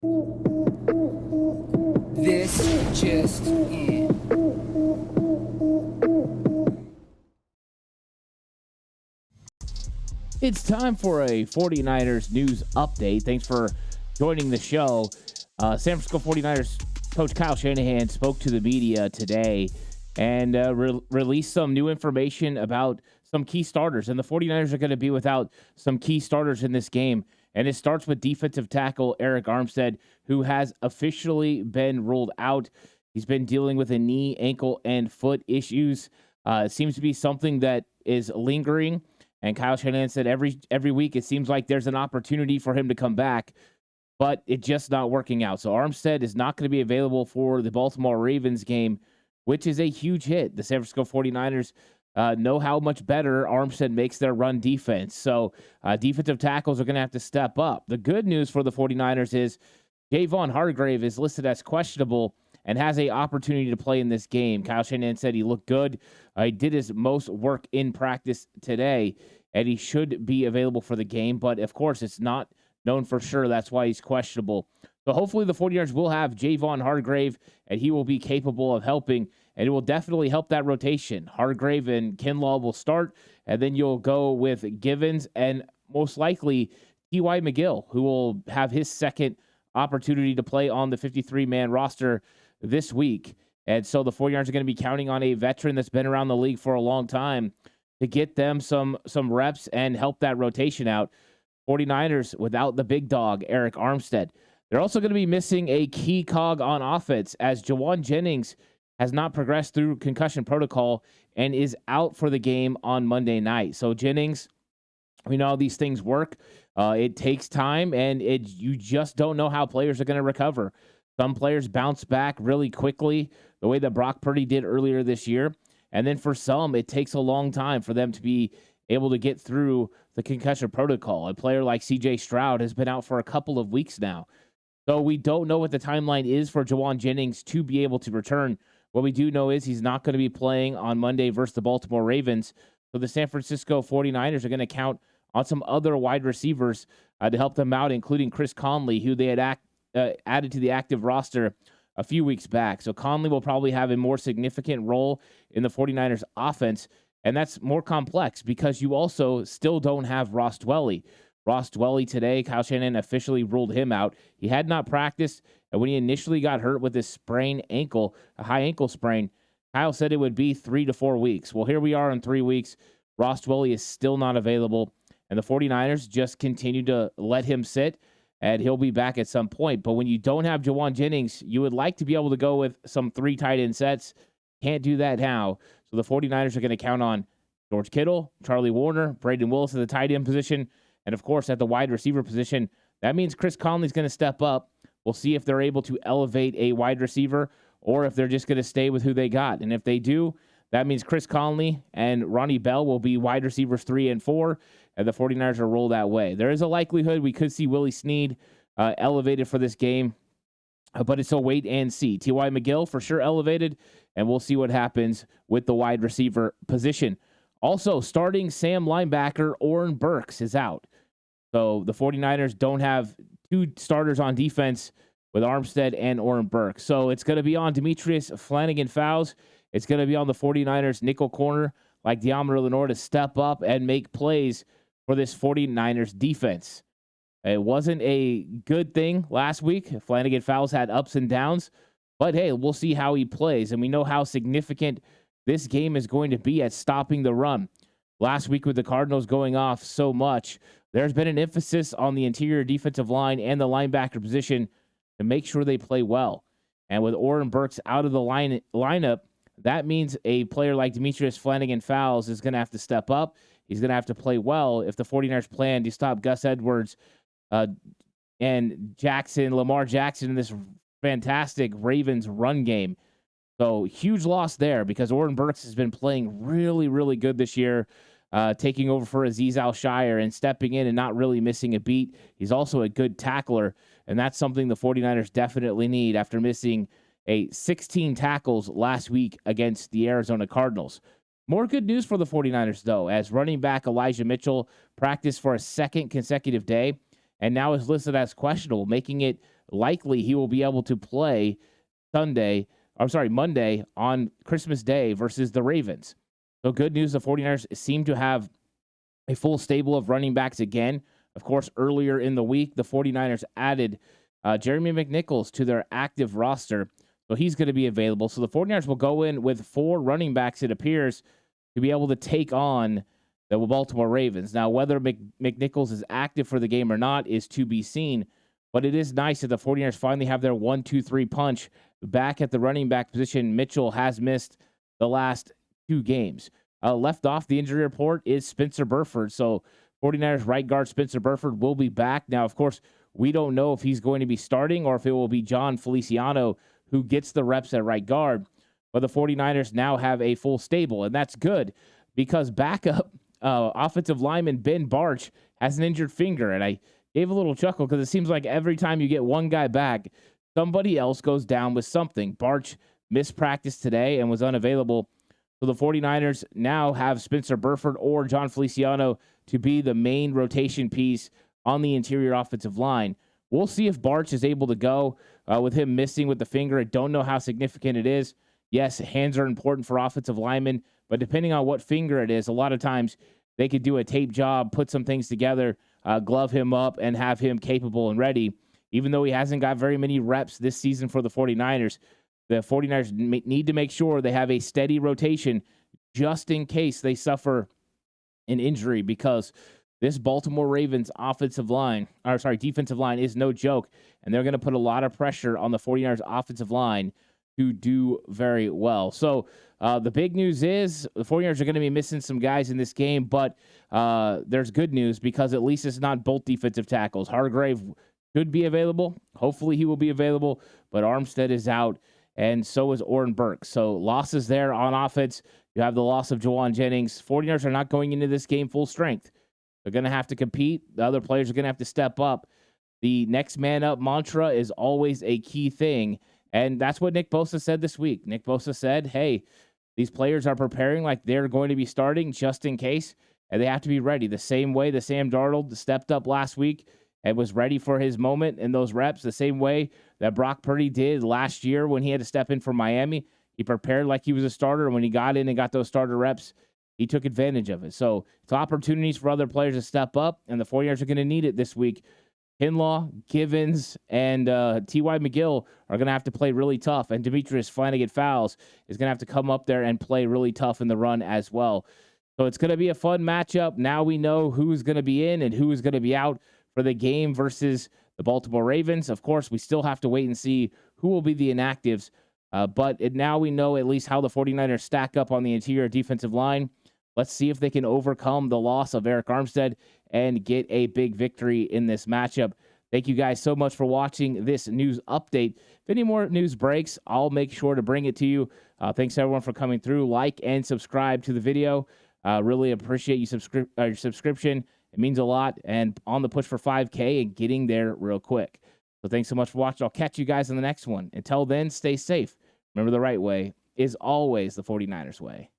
This just in. It's time for a 49ers news update. Thanks for joining the show. San Francisco 49ers coach Kyle Shanahan spoke to the media today and released some new information about some key starters. And the 49ers are going to be without some key starters in this game. And it starts with defensive tackle Eric Armstead, who has officially been ruled out. He's been dealing with a knee, ankle, and foot issues. It seems to be something that is lingering. And Kyle Shanahan said every week it seems like there's an opportunity for him to come back, but it's just not working out. So Armstead is not going to be available for the Baltimore Ravens game, which is a huge hit. The San Francisco 49ers know how much better Armstead makes their run defense. So defensive tackles are going to have to step up. The good news for the 49ers is Javon Hargrave is listed as questionable and has an opportunity to play in this game. Kyle Shanahan said he looked good. He did his most work in practice today, and he should be available for the game. But, of course, it's not known for sure. That's why he's questionable. So hopefully the 49ers will have Javon Hargrave, and he will be capable of helping, and it will definitely help that rotation. Hargrave and Kinlaw will start, and then you'll go with Givens and most likely T.Y. McGill, who will have his second opportunity to play on the 53-man roster this week. And so the 49ers are going to be counting on a veteran that's been around the league for a long time to get them some reps and help that rotation out. 49ers without the big dog, Eric Armstead. They're also going to be missing a key cog on offense as Javon Jennings has not progressed through concussion protocol and is out for the game on Monday night. So Jennings, we know how these things work. It takes time, and you just don't know how players are going to recover. Some players bounce back really quickly, the way that Brock Purdy did earlier this year. And then for some, it takes a long time for them to be able to get through the concussion protocol. A player like C.J. Stroud has been out for a couple of weeks now. So we don't know what the timeline is for Javon Jennings to be able to return. What we do know is he's not going to be playing on Monday versus the Baltimore Ravens. So the San Francisco 49ers are going to count on some other wide receivers to help them out, including Chris Conley, who they had added to the active roster a few weeks back. So Conley will probably have a more significant role in the 49ers offense, and that's more complex because you also still don't have Ross Dwelley. Ross Dwelley today, Kyle Shanahan officially ruled him out. He had not practiced, and when he initially got hurt with his sprained ankle, a high ankle sprain, Kyle said it would be 3 to 4 weeks. Well, here we are in 3 weeks. Ross Dwelley is still not available, and the 49ers just continue to let him sit, and he'll be back at some point. But when you don't have Javon Jennings, you would like to be able to go with some 3 tight end sets. Can't do that now. So the 49ers are going to count on George Kittle, Charlie Warner, Braden Willis at the tight end position, and, of course, at the wide receiver position. That means Chris Conley's going to step up. We'll see if they're able to elevate a wide receiver or if they're just going to stay with who they got. And if they do, that means Chris Conley and Ronnie Bell will be wide receivers 3 and 4, and the 49ers will roll that way. There is a likelihood we could see Willie Snead elevated for this game, but it's a wait and see. T.Y. McGill for sure elevated, and we'll see what happens with the wide receiver position. Also, starting Sam linebacker Oren Burks is out. So the 49ers don't have 2 starters on defense with Armstead and Oren Burks. So it's going to be on Demetrius Flanagan-Fowles. It's going to be on the 49ers nickel corner like Deommodore Lenoir to step up and make plays for this 49ers defense. It wasn't a good thing last week. Flanagan-Fowles had ups and downs. But, hey, we'll see how he plays. And we know how significant this game is going to be at stopping the run. Last week with the Cardinals going off so much, there's been an emphasis on the interior defensive line and the linebacker position to make sure they play well. And with Oren Burks out of the lineup, that means a player like Demetrius Flanagan-Fowles is going to have to step up. He's going to have to play well if the 49ers plan to stop Gus Edwards and Lamar Jackson in this fantastic Ravens run game. So huge loss there because Oren Burks has been playing really, really good this year, taking over for Azeez Al-Shire and stepping in and not really missing a beat. He's also a good tackler, and that's something the 49ers definitely need after missing 16 tackles last week against the Arizona Cardinals. More good news for the 49ers, though, as running back Elijah Mitchell practiced for a second consecutive day, and now is listed as questionable, making it likely he will be able to play Monday on Christmas Day versus the Ravens. So good news, the 49ers seem to have a full stable of running backs again. Of course, earlier in the week, the 49ers added Jeremy McNichols to their active roster, so he's going to be available. So the 49ers will go in with 4 running backs, it appears, to be able to take on the Baltimore Ravens. Now, whether McNichols is active for the game or not is to be seen, but it is nice that the 49ers finally have their 1-2-3 punch back at the running back position. Mitchell has missed the last 2 games. Left off the injury report is Spencer Burford. So 49ers right guard Spencer Burford will be back. Now, of course, we don't know if he's going to be starting or if it will be John Feliciano who gets the reps at right guard. But the 49ers now have a full stable, and that's good because backup offensive lineman Ben Barch has an injured finger. And I gave a little chuckle because it seems like every time you get one guy back, somebody else goes down with something. Barch missed practice today and was unavailable. So the 49ers now have Spencer Burford or John Feliciano to be the main rotation piece on the interior offensive line. We'll see if Barch is able to go with him missing with the finger. I don't know how significant it is. Yes, hands are important for offensive linemen, but depending on what finger it is, a lot of times they could do a tape job, put some things together, glove him up, and have him capable and ready. Even though he hasn't got very many reps this season for the 49ers, the 49ers need to make sure they have a steady rotation just in case they suffer an injury, because this Baltimore Ravens defensive line is no joke, and they're going to put a lot of pressure on the 49ers offensive line to do very well. So the big news is the 49ers are going to be missing some guys in this game, but there's good news because at least it's not both defensive tackles. Hargrave should be available. Hopefully he will be available, but Armstead is out, and so is Oren Burke. So losses there on offense. You have the loss of Javon Jennings. 49ers are not going into this game full strength. They're going to have to compete. The other players are going to have to step up. The next man up mantra is always a key thing, and that's what Nick Bosa said this week. Nick Bosa said, hey, these players are preparing like they're going to be starting just in case, and they have to be ready. The same way that Sam Darnold stepped up last week and was ready for his moment in those reps, the same way that Brock Purdy did last year when he had to step in for Miami. He prepared like he was a starter, and when he got in and got those starter reps, he took advantage of it. So it's opportunities for other players to step up, and the 49ers are going to need it this week. Kinlaw, Givens, and T.Y. McGill are going to have to play really tough, and Demetrius Flanagan-Fowles is going to have to come up there and play really tough in the run as well. So it's going to be a fun matchup. Now we know who's going to be in and who is going to be out for the game versus the Baltimore Ravens. Of course, we still have to wait and see who will be the inactives, but now we know at least how the 49ers stack up on the interior defensive line. Let's see if they can overcome the loss of Eric Armstead and get a big victory in this matchup. Thank you guys so much for watching this news update. If any more news breaks, I'll make sure to bring it to you. Thanks everyone for coming through. Like and subscribe to the video. Really appreciate your subscription. It means a lot, and on the push for 5K and getting there real quick. So thanks so much for watching. I'll catch you guys in the next one. Until then, stay safe. Remember, the right way is always the 49ers way.